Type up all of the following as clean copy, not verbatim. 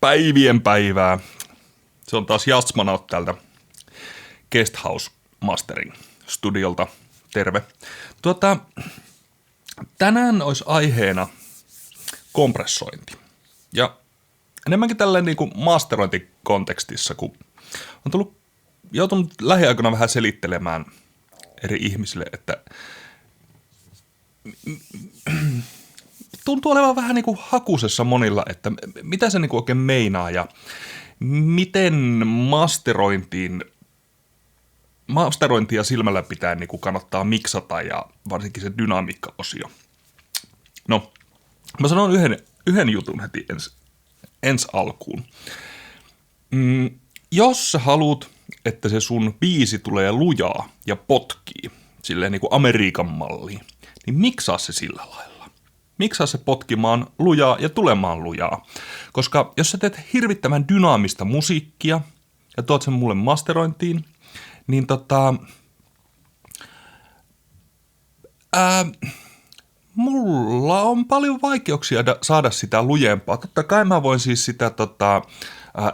Päivien päivää. Se on taas Jasmanaut täältä Guesthouse Mastering studiolta. Terve. Tänään olisi aiheena kompressointi. Ja enemmänkin tälleen niin kuin masterointikontekstissa, kun on joutunut lähiaikoina vähän selittelemään eri ihmisille, että tuntuu olevan vähän niin kuin hakusessa monilla, että mitä se niin kuin oikein meinaa ja miten masterointia silmällä pitää niin kuin kannattaa miksata ja varsinkin se dynamiikka-osio. No, mä sanon yhden jutun heti ensi alkuun. Jos sä haluat, että se sun biisi tulee lujaa ja potkii, silleen niin kuin Amerikan malliin, niin miksaa se sillä lailla. Miksaa se potkimaan lujaa ja tulemaan lujaa. Koska jos sä teet hirvittävän dynaamista musiikkia ja tuot sen mulle masterointiin, niin mulla on paljon vaikeuksia saada sitä lujempaa. Totta kai mä voin siis sitä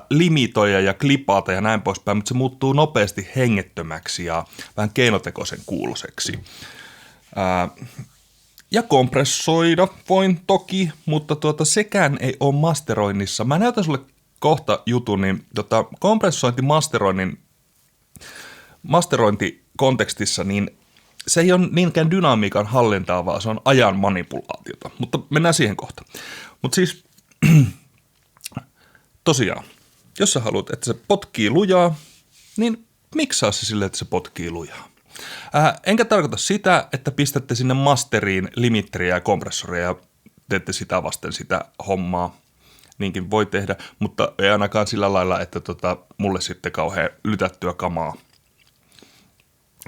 limitoida ja klipata ja näin poispäin, mutta se muuttuu nopeasti hengettömäksi ja vähän keinotekoisen kuuloseksi. Ja kompressoida voin toki, mutta sekään ei ole masteroinnissa. Mä näytän sulle kohta jutun, niin kompressointi masterointikontekstissa, niin se ei ole niinkään dynamiikan hallintaa, vaan se on ajan manipulaatiota. Mutta mennään siihen kohta. Mutta siis tosiaan, jos sä haluat, että se potkii lujaa, niin miksaa se silleen, että se potkii lujaa. Enkä tarkoita sitä, että pistätte sinne masteriin limitteriä ja kompressoria ja teette sitä vasten sitä hommaa. Niinkin voi tehdä, mutta ei ainakaan sillä lailla, että mulle sitten kauhean lytättyä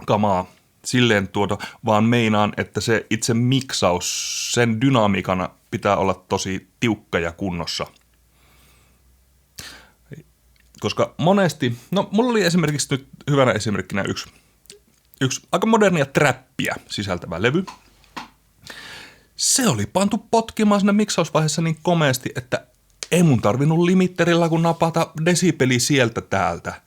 kamaa silleen tuoda, vaan meinaan, että se itse miksaus, sen dynamiikana pitää olla tosi tiukka ja kunnossa. Koska monesti, mulla oli esimerkiksi nyt hyvänä esimerkkinä yksi aika modernia trappia sisältävä levy. Se oli pantu potkimaan siinä miksausvaiheessa niin komeasti, että ei mun tarvinnut limitterillä kun napata desibeli sieltä täältä.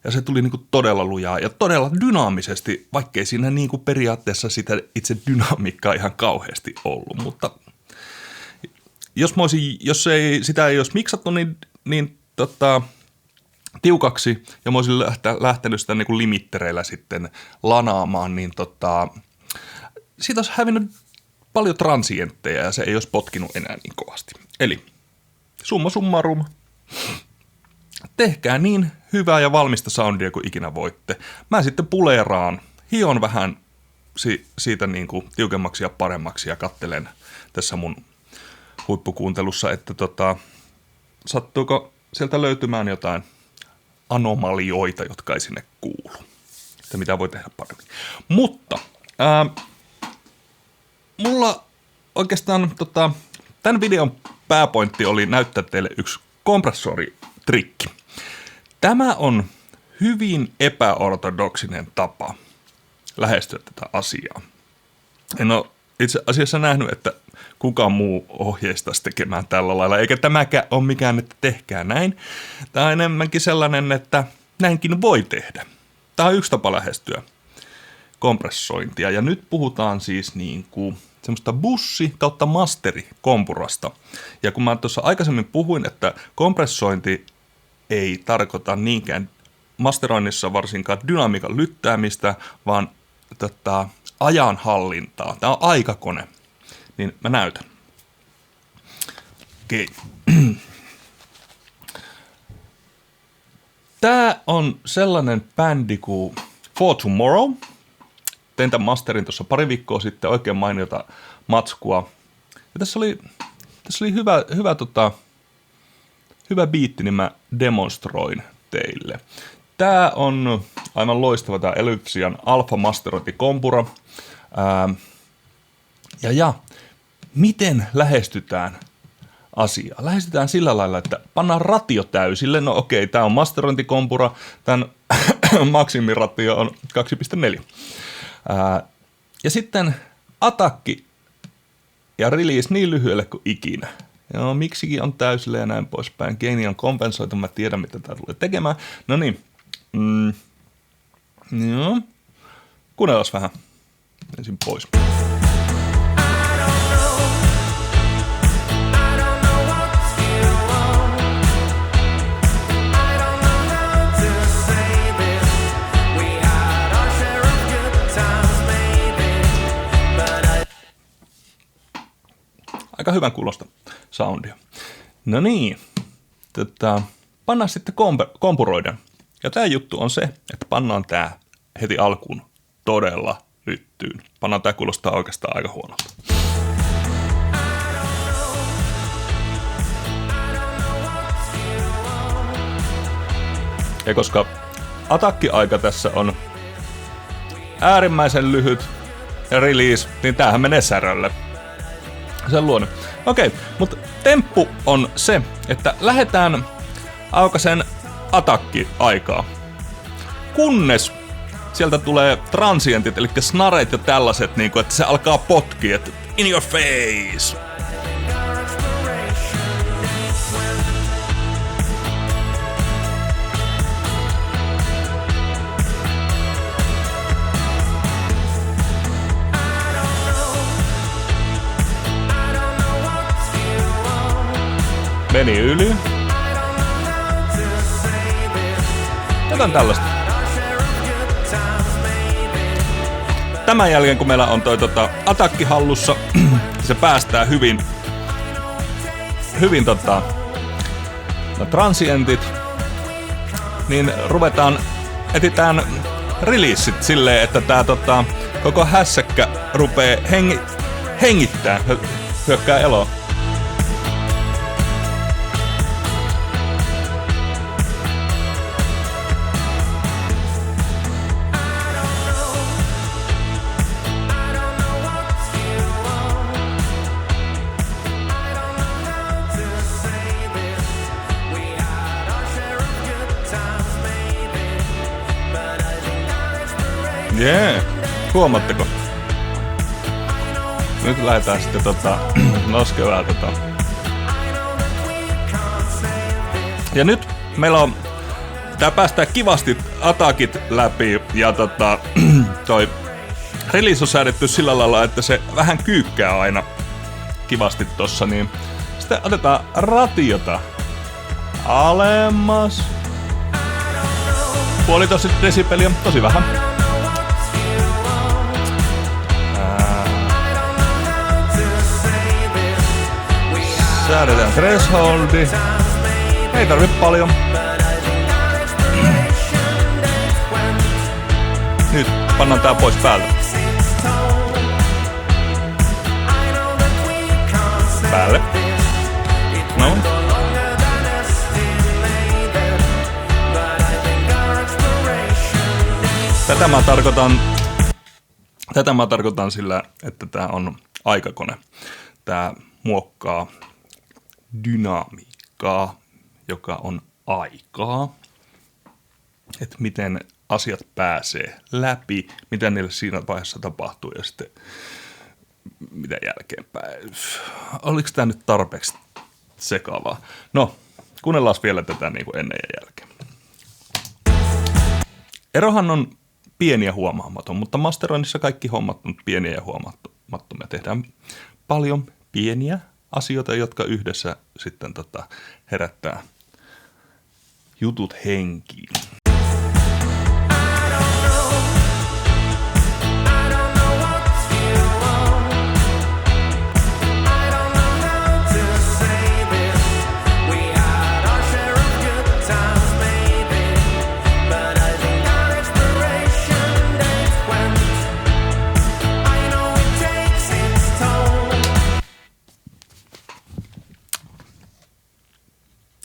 Ja se tuli niinku todella lujaa ja todella dynaamisesti, vaikkei siinä niinku periaatteessa sitä itse dynamiikkaa ihan kauheasti ollut. Mutta sitä ei olisi miksattu niin tiukaksi ja mä olisin lähtenyt sitä niin limittereillä sitten lanaamaan, niin siitä olisi hävinnyt paljon transientteja ja se ei olisi potkinut enää niin kovasti. Eli summa summarum, tehkää niin hyvää ja valmista soundia kuin ikinä voitte. Mä sitten puleeraan, hion vähän siitä niin kuin tiukemmaksi ja paremmaksi ja kattelen tässä mun huippukuuntelussa, että sattuuko sieltä löytymään jotain anomalioita, jotka ei sinne kuulu. Että mitä voi tehdä paremmin. Mutta mulla oikeastaan tämän videon pääpointti oli näyttää teille yksi kompressoritrikki. Tämä on hyvin epäortodoksinen tapa lähestyä tätä asiaa. En ole itse asiassa nähnyt, että kukaan muu ohjeistaisi tekemään tällä lailla, eikä tämäkään ole mikään, että tehkää näin. Tämä on enemmänkin sellainen, että näinkin voi tehdä. Tämä on yksi tapa lähestyä kompressointia, ja nyt puhutaan siis niin kuin semmoista bussi- kautta masterikompurasta. Ja kun mä tuossa aikaisemmin puhuin, että kompressointi ei tarkoita niinkään masteroinnissa varsinkaan dynamiikan lyttäämistä, vaan ajanhallintaa. Tämä on aikakone. Niin mä näytän. Okei. Tää on sellainen bändi kuin For Tomorrow. Tein tämän masterin tuossa pari viikkoa sitten, oikein mainiota matskua. Ja tässä oli hyvä biitti, niin mä demonstroin teille. Tää on aivan loistava tää Elypsian Alpha Masterointikompura. Ja miten lähestytään asiaa? Lähestytään sillä lailla, että pannaan ratio täysille. No okei, tää on masterointikompura, tämän maksimiratio on 2,4. Ja sitten atakki ja release niin lyhyelle kuin ikinä. Joo, miksikin on täysillä ja näin poispäin. Gaini on kompensoitu, mä tiedän mitä tää tulee tekemään. No niin. Joo. Kuunnellaan vähän. Ensin pois. Aika hyvän kuulosta soundia. No niin, pannaan sitten kompuroiden. Ja tää juttu on se, että pannaan tää heti alkuun todella lyttyyn. Pannaan tää kuulostaa oikeastaan aika huonolta. Ja koska atakki-aika tässä on äärimmäisen lyhyt ja release, niin tämähän menee särölle. Sen luonne. Okei, mutta temppu on se, että lähdetään aukasen atakki-aikaa. Kunnes sieltä tulee transientit, eli snaret ja tällaiset, niin kuin, että se alkaa potkia, että in your face. Meni yli. Jotain tällaista. Tämän jälkeen kun meillä on toi atakki hallussa, se päästää hyvin transientit, niin etsitään releasit silleen, että tää koko hässäkkä rupee hengittää, hyökkää eloon. Jee, huomaatteko? Nyt lähdetään sitten noskevää Ja nyt meillä on tää päästää kivasti atakit läpi ja toi release on säädetty sillä lailla, että se vähän kyykkää aina kivasti tossa, niin sitten otetaan ratiota alemmas. 1,5 desibeliä, tosi vähän. Säädetään thresholdi. Ei tarvitse paljon. Nyt pannaan tää pois päältä. Päälle. No. Tätä mä tarkoitan sillä, että tää on aikakone. Tää muokkaa dynamiikkaa, joka on aikaa. Että miten asiat pääsee läpi, mitä niille siinä vaiheessa tapahtuu ja sitten mitä jälkeenpäin. Oliko tämä nyt tarpeeksi sekaavaa? No, kuunnellaan vielä tätä niin kuin ennen ja jälkeen. Erohan on pieni ja huomaamaton, mutta masteroinnissa kaikki hommat on pieniä ja huomaamattomia. Tehdään paljon pieniä asioita, jotka yhdessä sitten herättää jutut henkiin.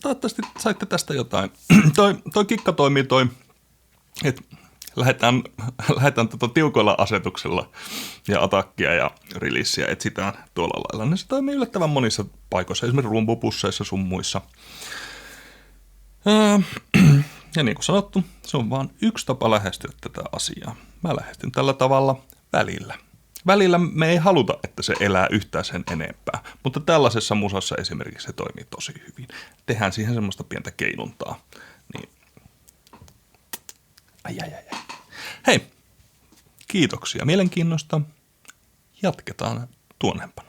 Toivottavasti saitte tästä jotain. toi kikka toimii että lähdetään tiukoilla asetuksella ja atakkia ja releaseä etsitään tuolla lailla. Ne se toimii yllättävän monissa paikoissa, esimerkiksi rumpupusseissa sun muissa. Ja niin kuin sanottu, se on vaan yksi tapa lähestyä tätä asiaa. Mä lähestyn tällä tavalla välillä. Välillä me ei haluta, että se elää yhtään sen enempää, mutta tällaisessa musassa esimerkiksi se toimii tosi hyvin. Tehdään siihen semmoista pientä keinuntaa. Niin. Ai. Hei, kiitoksia mielenkiinnosta. Jatketaan tuonnempana.